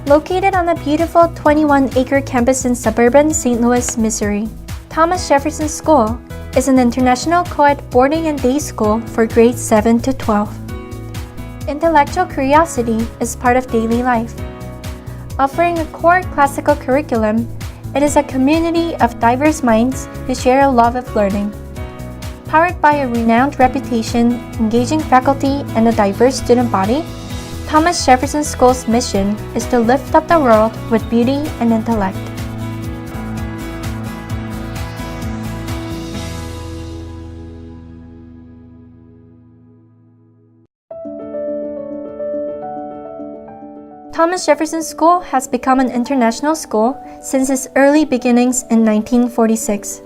Located on a beautiful 21-acre campus in suburban St. Louis, Missouri, Thomas Jefferson School is an international co-ed boarding and day school for grades 7 to 12. Intellectual curiosity is part of daily life. Offering a core classical curriculum, it is a community of diverse minds who share a love of learning. Powered by a renowned reputation, engaging faculty, and a diverse student body, Thomas Jefferson School's mission is to lift up the world with beauty and intellect. Thomas Jefferson School has become an international school since its early beginnings in 1946.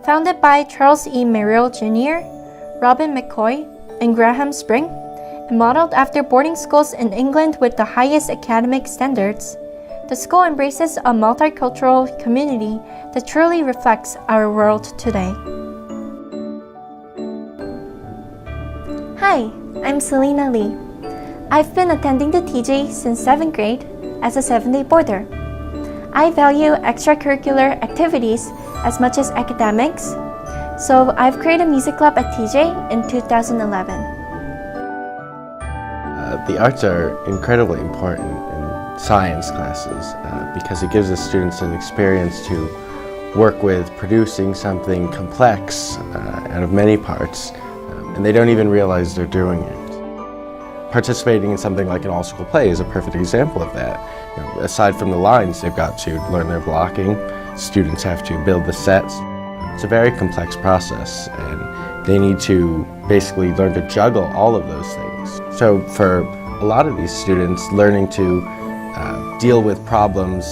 Founded by Charles E. Merrill Jr., Robin McCoy, and Graham Spring, and modeled after boarding schools in England with the highest academic standards, the school embraces a multicultural community that truly reflects our world today. Hi, I'm Selena Lee. I've been attending the TJ since 7th grade as a 7-day boarder. I value extracurricular activities as much as academics, so I've created a music club at TJ in 2011. The arts are incredibly important in science classes because it gives the students an experience to work with producing something complex out of many parts, and they don't even realize they're doing it. Participating in something like an all-school play is a perfect example of that. You know, aside from the lines, they've got to learn their blocking. Students have to build the sets. It's a very complex process, and they need to basically learn to juggle all of those things. So for a lot of these students, learning to deal with problems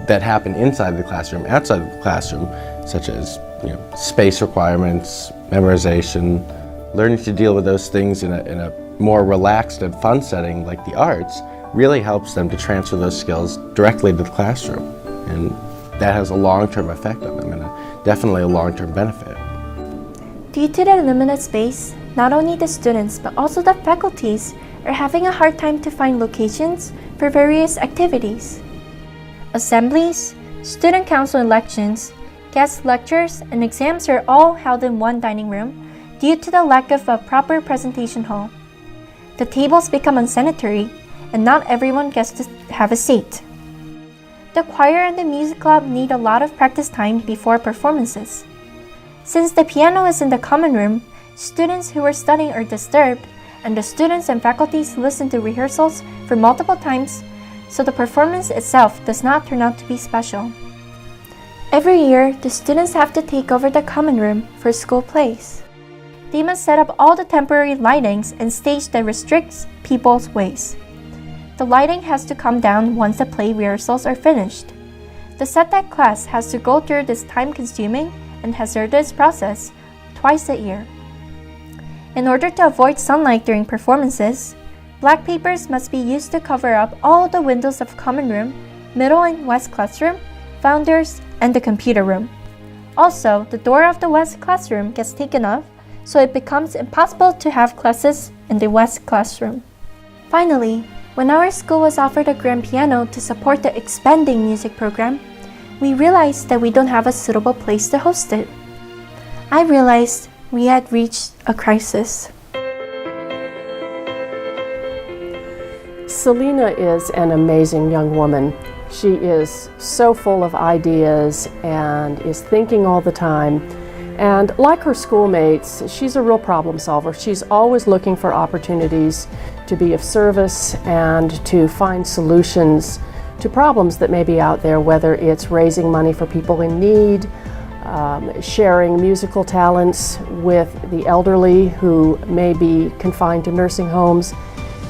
that happen inside the classroom, outside of the classroom, such as space requirements, memorization, learning to deal with those things in a more relaxed and fun setting like the arts really helps them to transfer those skills directly to the classroom. And that has a long-term effect on them and definitely a long-term benefit. Due to the limited space, not only the students but also the faculties are having a hard time to find locations for various activities. Assemblies, student council elections, guest lectures, and exams are all held in one dining room due to the lack of a proper presentation hall. The tables become unsanitary, and not everyone gets to have a seat. The choir and the music club need a lot of practice time before performances. Since the piano is in the common room, students who are studying are disturbed, and the students and faculties listen to rehearsals for multiple times, so the performance itself does not turn out to be special. Every year, the students have to take over the common room for school plays. They must set up all the temporary lightings and stage that restricts people's ways. The lighting has to come down once the play rehearsals are finished. The set deck class has to go through this time-consuming and hazardous process twice a year. In order to avoid sunlight during performances, black papers must be used to cover up all the windows of common room, middle and west classroom, founders, and the computer room. Also, the door of the west classroom gets taken off, so it becomes impossible to have classes in the west classroom. Finally, when our school was offered a grand piano to support the expanding music program, we realized that we don't have a suitable place to host it. I realized we had reached a crisis. Selena is an amazing young woman. She is so full of ideas and is thinking all the time. And like her schoolmates, she's a real problem solver. She's always looking for opportunities to be of service and to find solutions to problems that may be out there, whether it's raising money for people in need, sharing musical talents with the elderly who may be confined to nursing homes.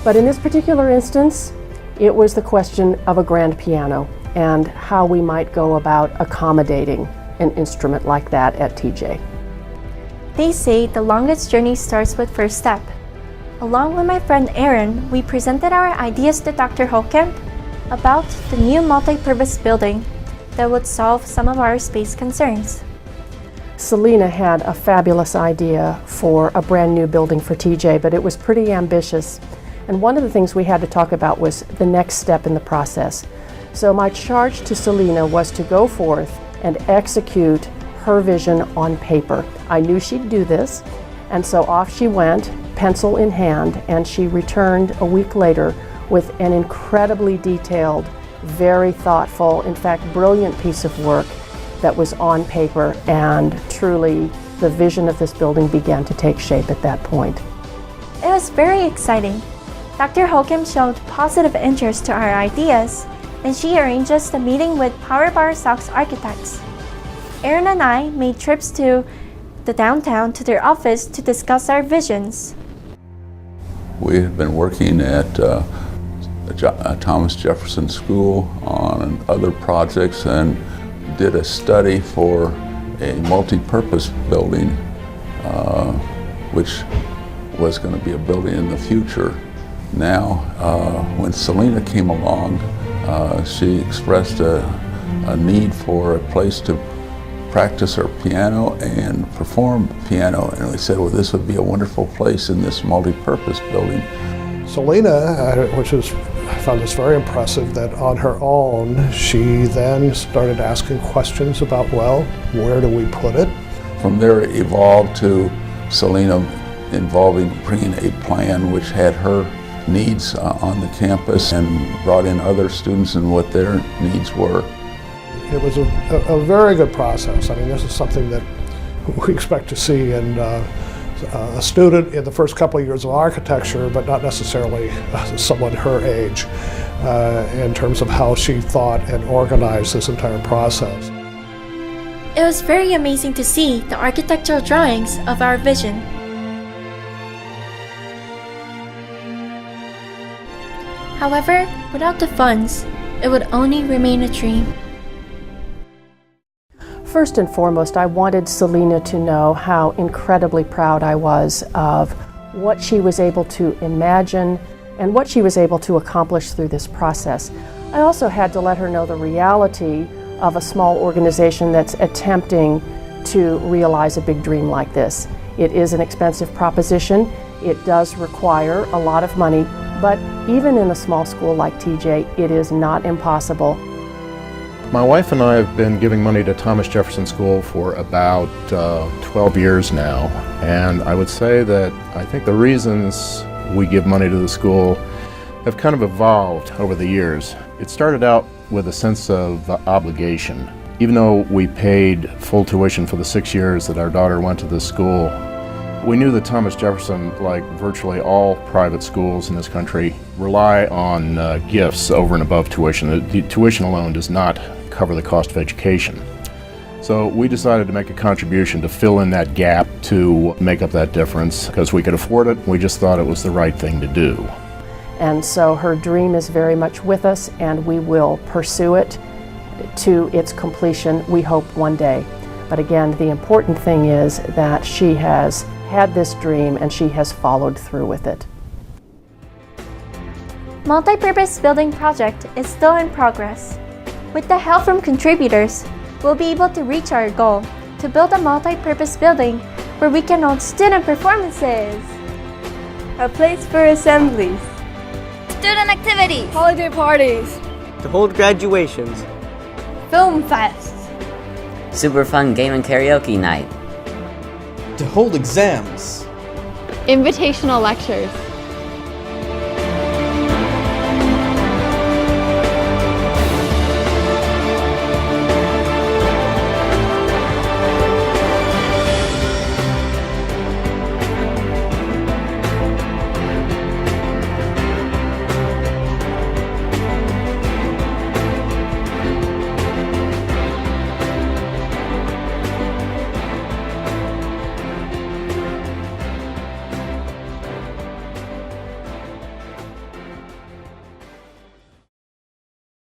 But in this particular instance, it was the question of a grand piano and how we might go about accommodating an instrument like that at TJ. They say the longest journey starts with first step. Along with my friend Erin, we presented our ideas to Dr. Holkamp about the new multi-purpose building that would solve some of our space concerns. Selena had a fabulous idea for a brand new building for TJ, but it was pretty ambitious. And one of the things we had to talk about was the next step in the process. So my charge to Selena was to go forth and execute her vision on paper. I knew she'd do this, and so off she went, pencil in hand, and she returned a week later with an incredibly detailed, very thoughtful, in fact, brilliant piece of work that was on paper, and truly the vision of this building began to take shape at that point. It was very exciting. Dr. Holcomb showed positive interest to our ideas, and she arranged us a meeting with Power Bar Sox architects. Aaron and I made trips to the downtown to their office to discuss our visions. We had been working at Thomas Jefferson School on other projects and did a study for a multi-purpose building, which was going to be a building in the future. Now, when Selena came along, she expressed a need for a place to practice her piano and perform piano, and we said, well, this would be a wonderful place in this multi-purpose building. Selena, I found this very impressive, that on her own, she then started asking questions about, well, where do we put it? From there it evolved to Selena involving bringing a plan which had her needs on the campus and brought in other students and what their needs were. It was a very good process. I mean, this is something that we expect to see in a student in the first couple of years of architecture, but not necessarily someone her age, in terms of how she thought and organized this entire process. It was very amazing to see the architectural drawings of our vision. However, without the funds, it would only remain a dream. First and foremost, I wanted Selena to know how incredibly proud I was of what she was able to imagine and what she was able to accomplish through this process. I also had to let her know the reality of a small organization that's attempting to realize a big dream like this. It is an expensive proposition. It does require a lot of money, but even in a small school like TJ, it is not impossible. My wife and I have been giving money to Thomas Jefferson School for about 12 years now, and I would say that I think the reasons we give money to the school have kind of evolved over the years. It started out with a sense of obligation. Even though we paid full tuition for the 6 years that our daughter went to the school, we knew that Thomas Jefferson, like virtually all private schools in this country, rely on gifts over and above tuition. The tuition alone does not cover the cost of education. So we decided to make a contribution to fill in that gap, to make up that difference, because we could afford it. We just thought it was the right thing to do. And so her dream is very much with us, and we will pursue it to its completion, we hope, one day. But again, the important thing is that she has had this dream and she has followed through with it. Multi-purpose building project is still in progress. With the help from contributors, we'll be able to reach our goal to build a multi-purpose building where we can hold student performances, a place for assemblies, student activities, holiday parties, to hold graduations, film fests, super fun game and karaoke night, to hold exams, invitational lectures,